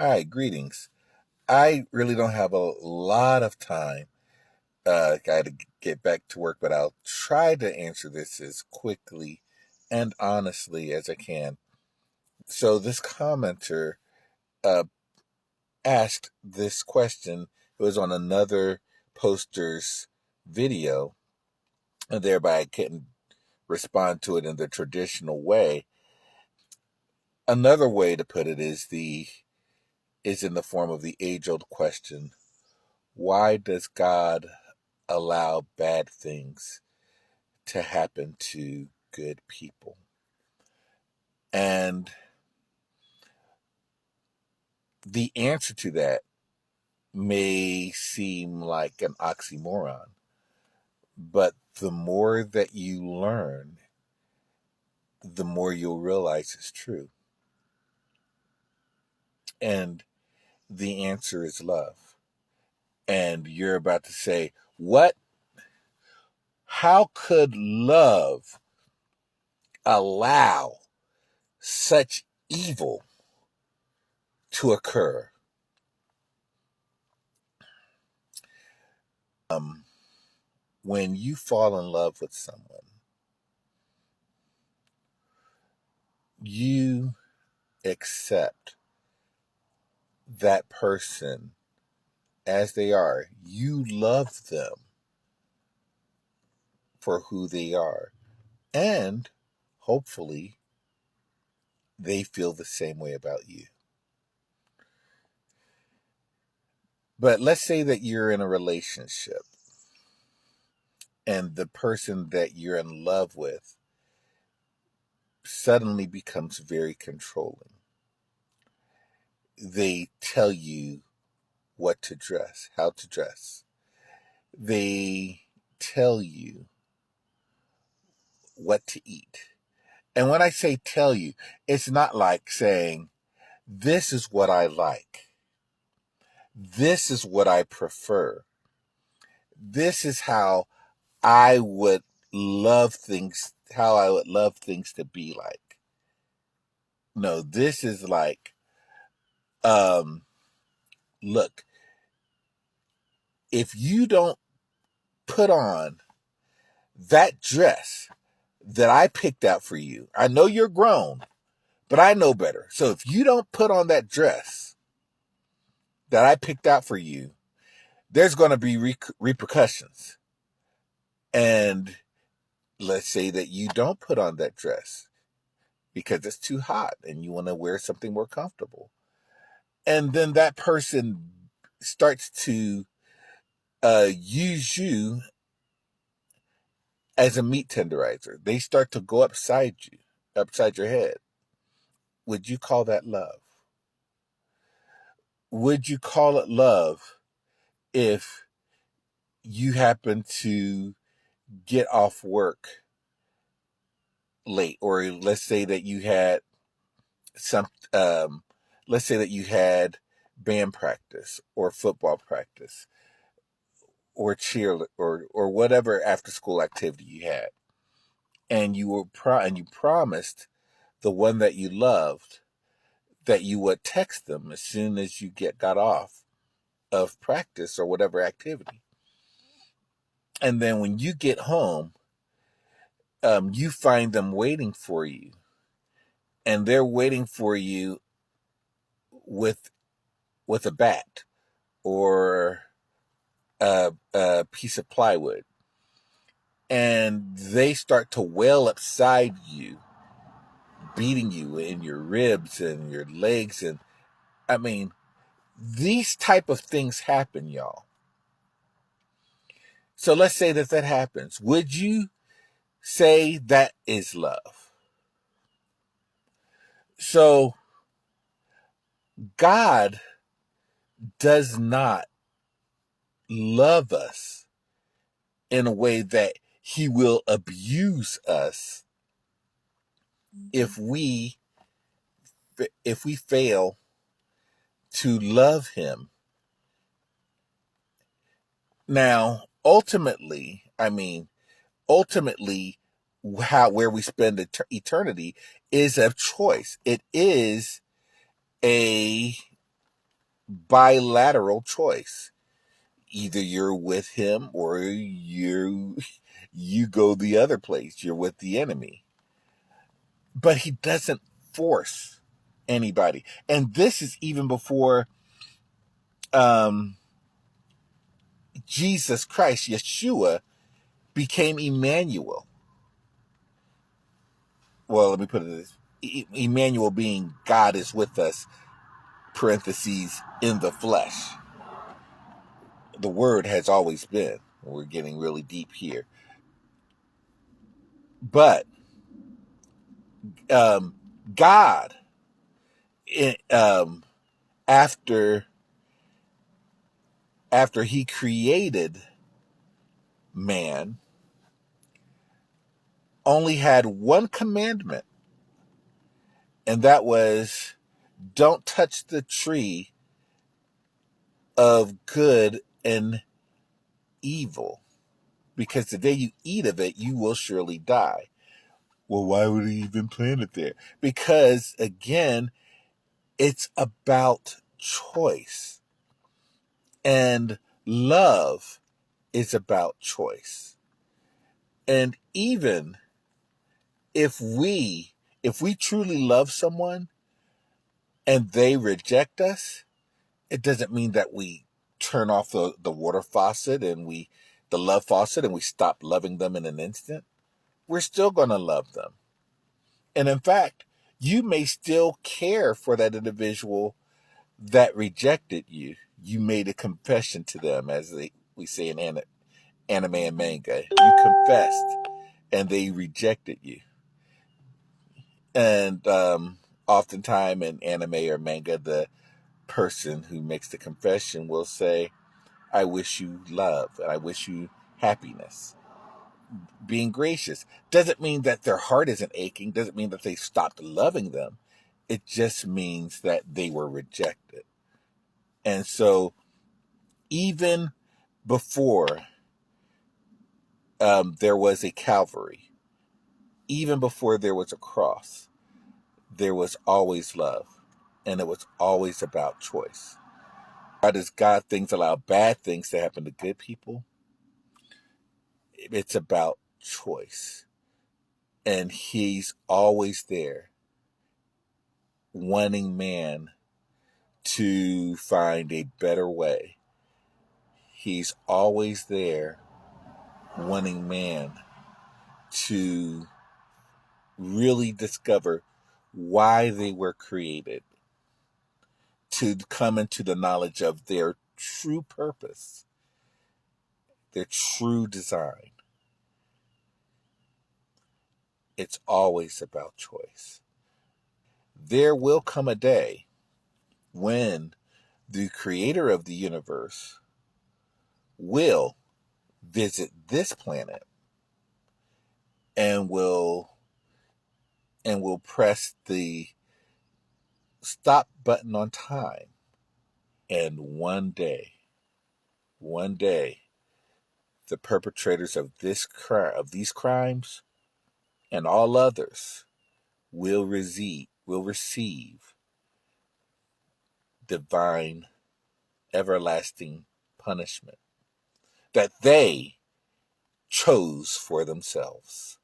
Hi, greetings. I really don't have a lot of time. I got to get back to work, but I'll try to answer this as quickly and honestly as I can. So, this commenter uh, asked this question. It was on another poster's video, and thereby I couldn't respond to it in the traditional way. Another way to put it is in the form of the age-old question: why does God allow bad things to happen to good people? And the answer to that may seem like an oxymoron, but the more that you learn, the more you'll realize it's true. And the answer is love. And you're about to say, what? How could love allow such evil to occur? Um, when you fall in love with someone, you accept that person as they are. You love them for who they are. And hopefully, they feel the same way about you. But let's say that you're in a relationship and the person that you're in love with suddenly becomes very controlling. They tell you what to dress, how to dress. They tell you what to eat. And when I say tell you, it's not like saying, this is what I like. This is what I prefer. This is how I would how I would love things to be like. No, this is like, um, look, if you don't put on that dress that I picked out for you, I know you're grown, but I know better. So if you don't put on that dress that I picked out for you, there's going to be repercussions. And let's say that you don't put on that dress because it's too hot and you want to wear something more comfortable. And then that person starts to use you as a meat tenderizer. They start to go upside your head. Would you call that love? Would you call it love if you happen to get off work late, or let's say that you had some let's say that you had band practice or football practice or cheer or whatever after school activity you had, and you promised the one that you loved that you would text them as soon as you got off of practice or whatever activity. And then when you get home, you find them waiting for you, and they're waiting for you with a bat or a piece of plywood, and they start to wail upside you, beating you in your ribs and your legs. And I mean, these type of things happen, y'all. So let's say that happens. Would you say that is love? So God does not love us in a way that he will abuse us if we fail to love him. Now, ultimately, where we spend eternity is a choice. It is a bilateral choice. Either you're with him or you go the other place. You're with the enemy. But he doesn't force anybody. And this is even before um, Jesus Christ, Yeshua, became Emmanuel. Well, let me put it this: Emmanuel being God is with us, parentheses, in the flesh. The word has always been. We're getting really deep here. But God, um, after he created man, only had one commandment, and that was, don't touch the tree of good and evil, because the day you eat of it, you will surely die. Well, why would he even plant it there? Because, again, it's about choice. And love is about choice. And even if we truly love someone and they reject us, it doesn't mean that we turn off the water faucet and the love faucet and we stop loving them in an instant. We're still going to love them. And in fact, you may still care for that individual that rejected you. You made a confession to them, as we say in anime and manga. You confessed and they rejected you. And oftentimes in anime or manga, the person who makes the confession will say, I wish you love and I wish you happiness. Being gracious doesn't mean that their heart isn't aching, doesn't mean that they stopped loving them. It just means that they were rejected. And so even before there was a Calvary, even before there was a cross, there was always love. And it was always about choice. Why does God things allow bad things to happen to good people? It's about choice. And he's always there wanting man to find a better way. He's always there wanting man to really discover why they were created, to come into the knowledge of their true purpose, their true design. It's always about choice. There will come a day when the creator of the universe will visit this planet and will press the stop button on time. And one day, the perpetrators of these crimes and all others will receive divine, everlasting punishment that they chose for themselves.